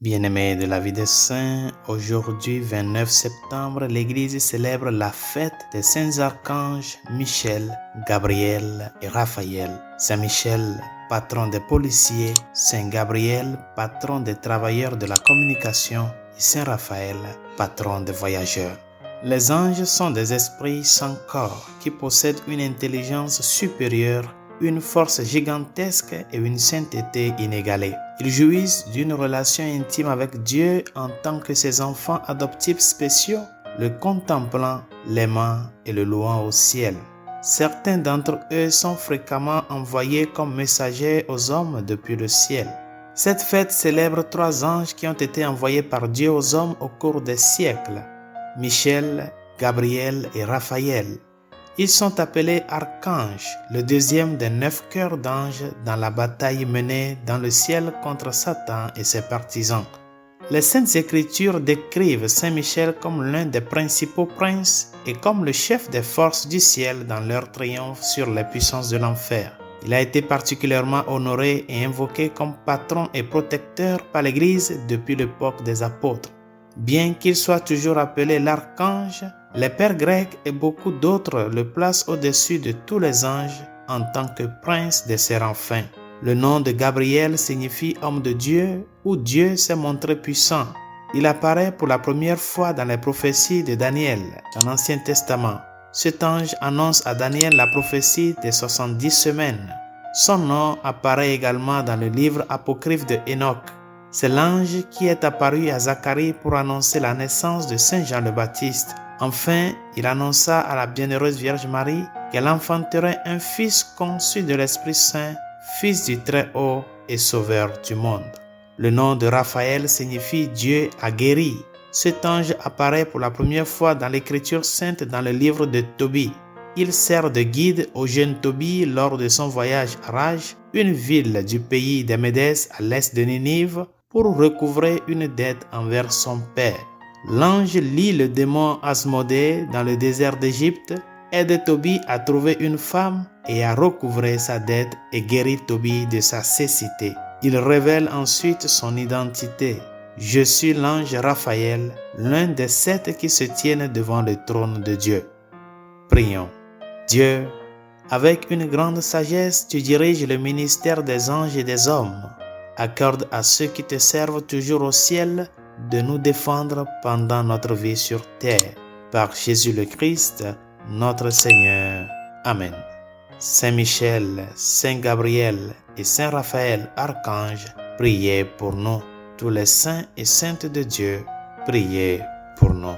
Bien-aimés de la vie des saints, aujourd'hui 29 septembre, l'Église célèbre la fête des saints archanges Michel, Gabriel et Raphaël. Saint Michel, patron des policiers, Saint Gabriel, patron des travailleurs de la communication et Saint Raphaël, patron des voyageurs. Les anges sont des esprits sans corps qui possèdent une intelligence supérieure, une force gigantesque et une sainteté inégalée. Ils jouissent d'une relation intime avec Dieu en tant que ses enfants adoptifs spéciaux, le contemplant, l'aimant et le louant au ciel. Certains d'entre eux sont fréquemment envoyés comme messagers aux hommes depuis le ciel. Cette fête célèbre 3 anges qui ont été envoyés par Dieu aux hommes au cours des siècles: Michel, Gabriel et Raphaël. Ils sont appelés archanges, le deuxième des 9 cœurs d'anges dans la bataille menée dans le ciel contre Satan et ses partisans. Les Saintes Écritures décrivent Saint Michel comme l'un des principaux princes et comme le chef des forces du ciel dans leur triomphe sur les puissances de l'enfer. Il a été particulièrement honoré et invoqué comme patron et protecteur par l'Église depuis l'époque des apôtres. Bien qu'il soit toujours appelé l'archange, les pères grecs et beaucoup d'autres le placent au-dessus de tous les anges en tant que prince des séraphins. Le nom de Gabriel signifie homme de Dieu ou Dieu s'est montré puissant. Il apparaît pour la première fois dans les prophéties de Daniel dans l'Ancien Testament. Cet ange annonce à Daniel la prophétie des 70 semaines. Son nom apparaît également dans le livre apocryphe de Enoch. C'est l'ange qui est apparu à Zacharie pour annoncer la naissance de Saint Jean le Baptiste. Enfin, il annonça à la bienheureuse Vierge Marie qu'elle enfanterait un fils conçu de l'Esprit Saint, fils du Très-Haut et sauveur du monde. Le nom de Raphaël signifie Dieu a guéri. Cet ange apparaît pour la première fois dans l'Écriture sainte dans le livre de Tobie. Il sert de guide au jeune Tobie lors de son voyage à Raj, une ville du pays des Médès à l'est de Ninive, pour recouvrer une dette envers son père. L'ange lie le démon Asmodée dans le désert d'Égypte, aide Tobie à trouver une femme et à recouvrer sa dette et guérit Tobie de sa cécité. Il révèle ensuite son identité. Je suis l'ange Raphaël, l'un des 7 qui se tiennent devant le trône de Dieu. Prions. Dieu, avec une grande sagesse, tu diriges le ministère des anges et des hommes. Accorde à ceux qui te servent toujours au ciel de nous défendre pendant notre vie sur terre. Par Jésus le Christ, notre Seigneur. Amen. Saint Michel, Saint Gabriel et Saint Raphaël, archanges, priez pour nous. Tous les saints et saintes de Dieu, priez pour nous.